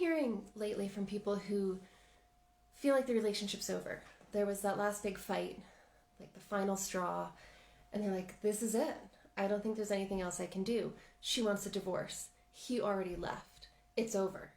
hearing lately from people who feel like the relationship's over. There was that last big fight, like the final straw, and they're like, this is it. I don't think there's anything else I can do. She wants a divorce. He already left. It's over.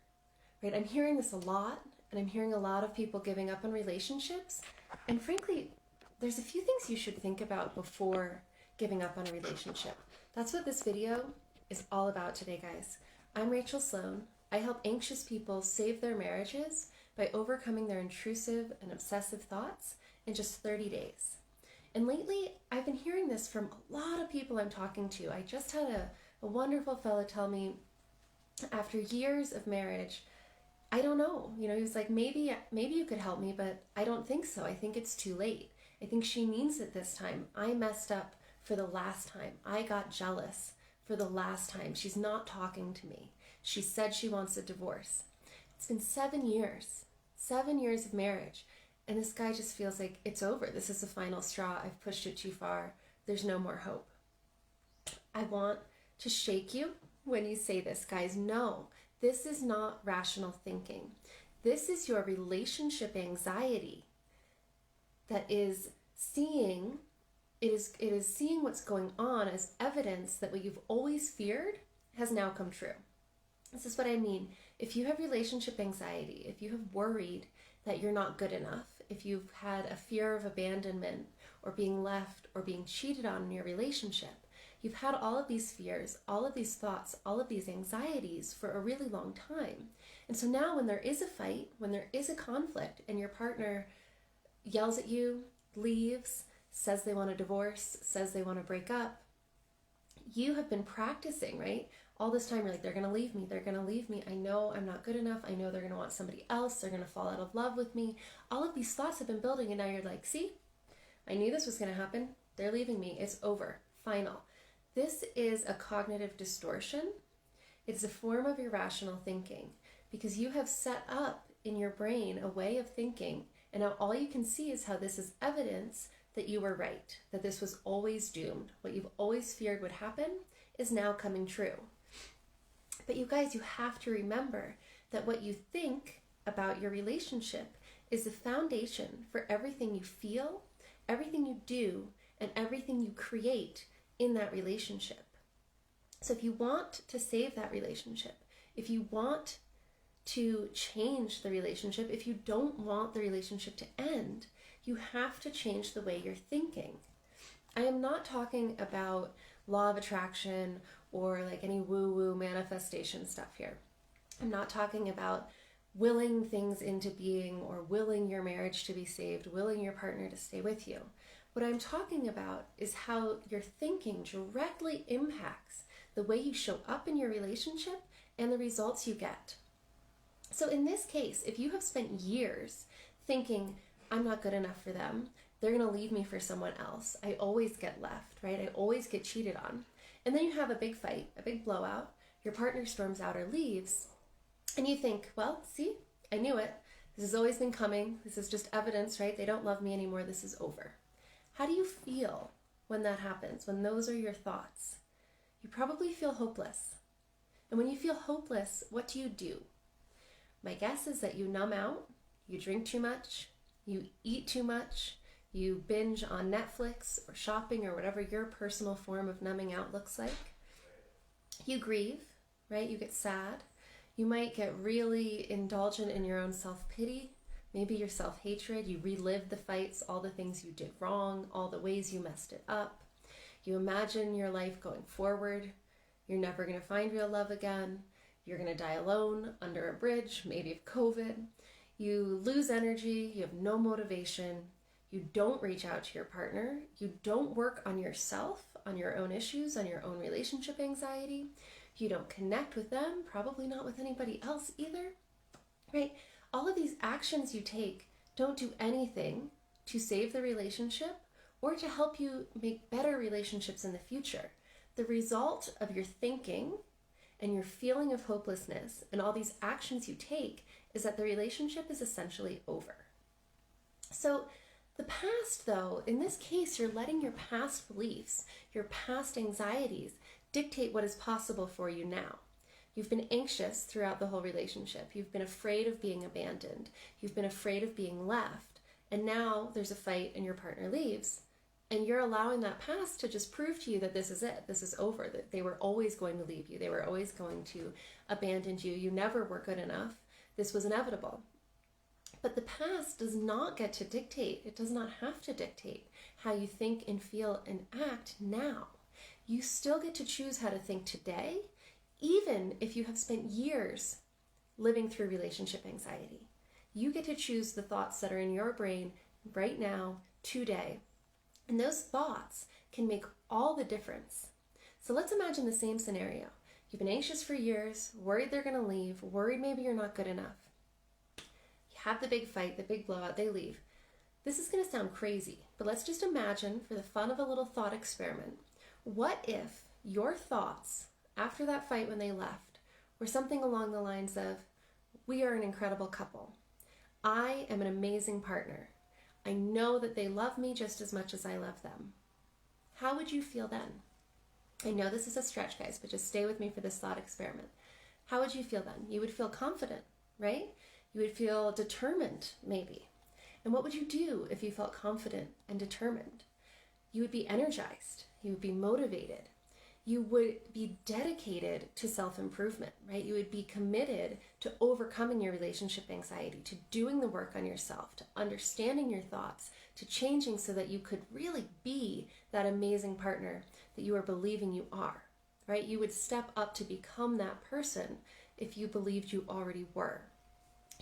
Right? I'm hearing this a lot, and I'm hearing a lot of people giving up on relationships. And frankly, there's a few things you should think about before giving up on a relationship. That's what this video is all about today, guys. I'm Rachael Sloan. I help anxious people save their marriages by overcoming their intrusive and obsessive thoughts in just 30 days. And lately, I've been hearing this from a lot of people I'm talking to. I just had a wonderful fellow tell me, after years of marriage, I don't know. He was like, maybe you could help me, but I don't think so. I think it's too late. I think she means it this time. I messed up for the last time. I got jealous for the last time. She's not talking to me. She said she wants a divorce. It's been 7 years. 7 years of marriage. And this guy just feels like it's over. This is the final straw. I've pushed it too far. There's no more hope. I want to shake you when you say this, guys. No, this is not rational thinking. This is your relationship anxiety that is seeing, it is seeing what's going on as evidence that what you've always feared has now come true. This is what I mean. If you have relationship anxiety, if you have worried that you're not good enough, if you've had a fear of abandonment or being left or being cheated on in your relationship, you've had all of these fears, all of these thoughts, all of these anxieties for a really long time. And so now when there is a fight, when there is a conflict and your partner yells at you, leaves, says they want a divorce, says they want to break up, you have been practicing, right? All this time you're like, they're going to leave me. They're going to leave me. I know I'm not good enough. I know they're going to want somebody else. They're going to fall out of love with me. All of these thoughts have been building, and now you're like, see, I knew this was going to happen. They're leaving me. It's over. Final. This is a cognitive distortion. It's a form of irrational thinking because you have set up in your brain a way of thinking, and now all you can see is how this is evidence that you were right, that this was always doomed. What you've always feared would happen is now coming true. But you guys, you have to remember that what you think about your relationship is the foundation for everything you feel, everything you do, and everything you create in that relationship. So if you want to save that relationship, if you want to change the relationship, if you don't want the relationship to end, you have to change the way you're thinking. I am not talking about law of attraction or like any woo-woo manifestation stuff here. I'm not talking about willing things into being or willing your marriage to be saved, willing your partner to stay with you. What I'm talking about is how your thinking directly impacts the way you show up in your relationship and the results you get. So in this case, if you have spent years thinking, I'm not good enough for them, they're going to leave me for someone else, I always get left, right? I always get cheated on. And then you have a big fight, a big blowout, your partner storms out or leaves, and you think, well, see, I knew it. This has always been coming. This is just evidence, right? They don't love me anymore. This is over. How do you feel when that happens, when those are your thoughts? You probably feel hopeless. And when you feel hopeless, what do? My guess is that you numb out, you drink too much, you eat too much, you binge on Netflix or shopping or whatever your personal form of numbing out looks like. You grieve, right? You get sad. You might get really indulgent in your own self-pity, maybe your self-hatred. You relive the fights, all the things you did wrong, all the ways you messed it up. You imagine your life going forward. You're never going to find real love again. You're going to die alone under a bridge, maybe of COVID. You lose energy. You have no motivation. You don't reach out to your partner. You don't work on yourself, on your own issues, on your own relationship anxiety. You don't connect with them, probably not with anybody else either, right? All of these actions you take don't do anything to save the relationship or to help you make better relationships in the future. The result of your thinking and your feeling of hopelessness and all these actions you take is that the relationship is essentially over. So the past, though, in this case, you're letting your past beliefs, your past anxieties dictate what is possible for you now. You've been anxious throughout the whole relationship. You've been afraid of being abandoned. You've been afraid of being left. And now there's a fight and your partner leaves. And you're allowing that past to just prove to you that this is it. This is over. That they were always going to leave you. They were always going to abandon you. You never were good enough. This was inevitable. But the past does not get to dictate. It does not have to dictate how you think and feel and act now. You still get to choose how to think today, even if you have spent years living through relationship anxiety. You get to choose the thoughts that are in your brain right now, today. And those thoughts can make all the difference. So let's imagine the same scenario. You've been anxious for years, worried they're going to leave, worried maybe you're not good enough. You have the big fight, the big blowout, they leave. This is going to sound crazy, but let's just imagine, for the fun of a little thought experiment, what if your thoughts after that fight when they left were something along the lines of, we are an incredible couple. I am an amazing partner. I know that they love me just as much as I love them. How would you feel then? I know this is a stretch, guys, but just stay with me for this thought experiment. How would you feel then? You would feel confident, right? You would feel determined, maybe. And what would you do if you felt confident and determined? You would be energized. You would be motivated. You would be dedicated to self-improvement, right? You would be committed to overcoming your relationship anxiety, to doing the work on yourself, to understanding your thoughts, to changing so that you could really be that amazing partner that you are believing you are, right? You would step up to become that person if you believed you already were.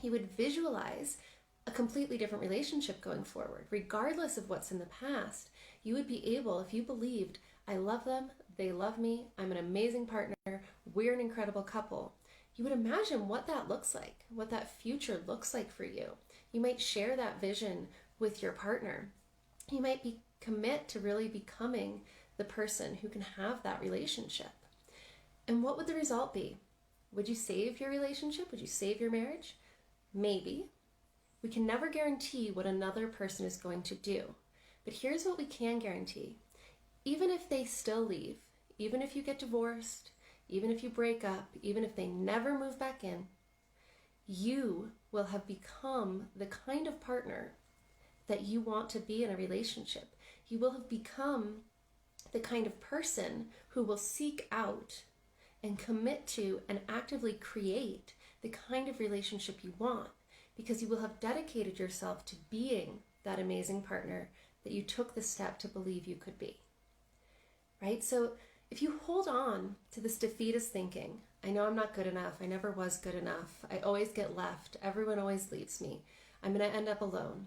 You would visualize a completely different relationship going forward. Regardless of what's in the past, you would be able, if you believed, I love them, they love me, I'm an amazing partner, we're an incredible couple, you would imagine what that looks like, what that future looks like for you. You might share that vision with your partner. You might commit to really becoming the person who can have that relationship. And what would the result be? Would you save your relationship? Would you save your marriage? Maybe. We can never guarantee what another person is going to do. But here's what we can guarantee. Even if they still leave, even if you get divorced, even if you break up, even if they never move back in, you will have become the kind of partner that you want to be in a relationship. You will have become the kind of person who will seek out and commit to and actively create the kind of relationship you want, because you will have dedicated yourself to being that amazing partner that you took the step to believe you could be. Right? So if you hold on to this defeatist thinking, I know I'm not good enough, I never was good enough, I always get left, everyone always leaves me, I'm going to end up alone.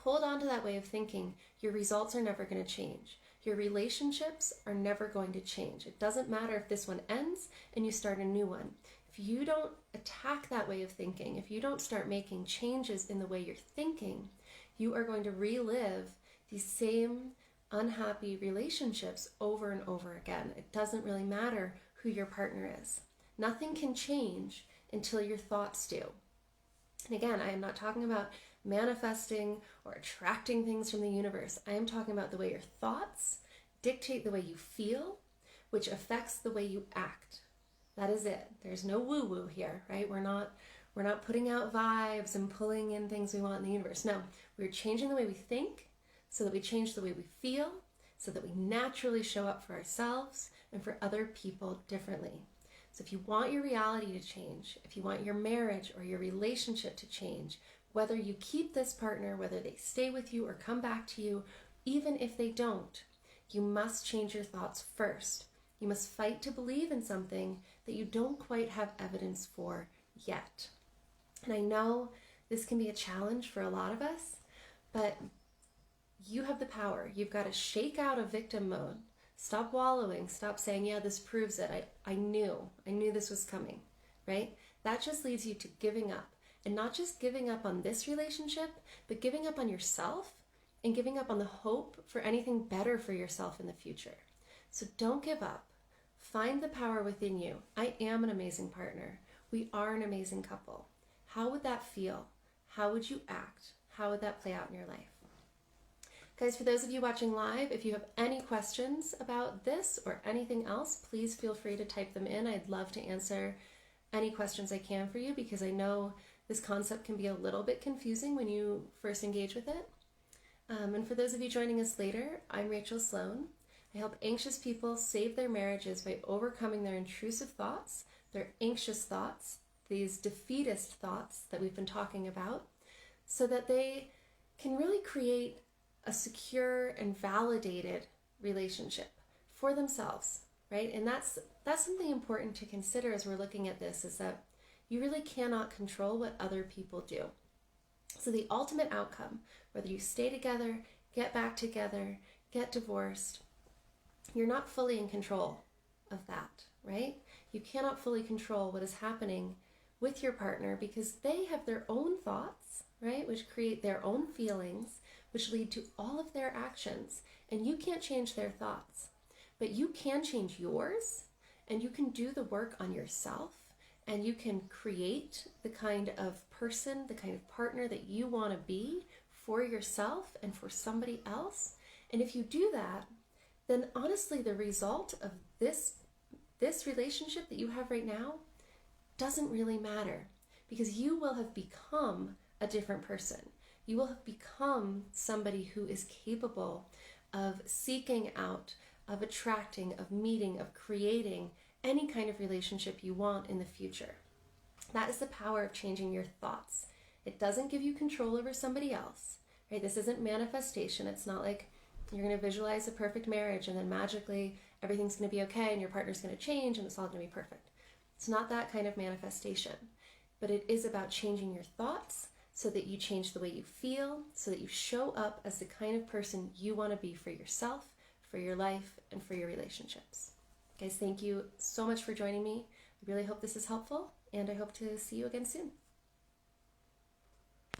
Hold on to that way of thinking. Your results are never going to change. Your relationships are never going to change. It doesn't matter if this one ends and you start a new one. If you don't attack that way of thinking, if you don't start making changes in the way you're thinking, you are going to relive these same unhappy relationships over and over again. It doesn't really matter who your partner is. Nothing can change until your thoughts do. And again, I am not talking about manifesting or attracting things from the universe. I am talking about the way your thoughts dictate the way you feel, which affects the way you act. That is it. There's no woo-woo here, right? We're not putting out vibes and pulling in things we want in the universe. No, we're changing the way we think so that we change the way we feel, so that we naturally show up for ourselves and for other people differently. So if you want your reality to change, if you want your marriage or your relationship to change, whether you keep this partner, whether they stay with you or come back to you, even if they don't, you must change your thoughts first. You must fight to believe in something that you don't quite have evidence for yet. And I know this can be a challenge for a lot of us, but you have the power. You've got to shake out of victim mode. Stop wallowing. Stop saying, yeah, this proves it. I knew this was coming, right? That just leads you to giving up. And not just giving up on this relationship, but giving up on yourself and giving up on the hope for anything better for yourself in the future. So don't give up. Find the power within you. I am an amazing partner. We are an amazing couple. How would that feel? How would you act? How would that play out in your life? Guys, for those of you watching live, if you have any questions about this or anything else, please feel free to type them in. I'd love to answer any questions I can for you, because I know this concept can be a little bit confusing when you first engage with it. And for those of you joining us later, I'm Rachael Sloan. I help anxious people save their marriages by overcoming their intrusive thoughts, their anxious thoughts, these defeatist thoughts that we've been talking about, so that they can really create a secure and validated relationship for themselves, right? And that's something important to consider as we're looking at this, is that you really cannot control what other people do. So the ultimate outcome, whether you stay together, get back together, get divorced, you're not fully in control of that, right? You cannot fully control what is happening with your partner, because they have their own thoughts, right, which create their own feelings, which lead to all of their actions. And you can't change their thoughts, but you can change yours, and you can do the work on yourself, and you can create the kind of person, the kind of partner that you want to be for yourself and for somebody else. And if you do that, then honestly, the result of this relationship that you have right now doesn't really matter, because you will have become a different person. You will have become somebody who is capable of seeking out, of attracting, of meeting, of creating any kind of relationship you want in the future. That is the power of changing your thoughts. It doesn't give you control over somebody else, right? This isn't manifestation. It's not like you're going to visualize a perfect marriage and then magically everything's going to be okay and your partner's going to change and it's all going to be perfect. It's not that kind of manifestation, but it is about changing your thoughts so that you change the way you feel, so that you show up as the kind of person you want to be for yourself, for your life, and for your relationships. Guys, thank you so much for joining me. I really hope this is helpful, and I hope to see you again soon.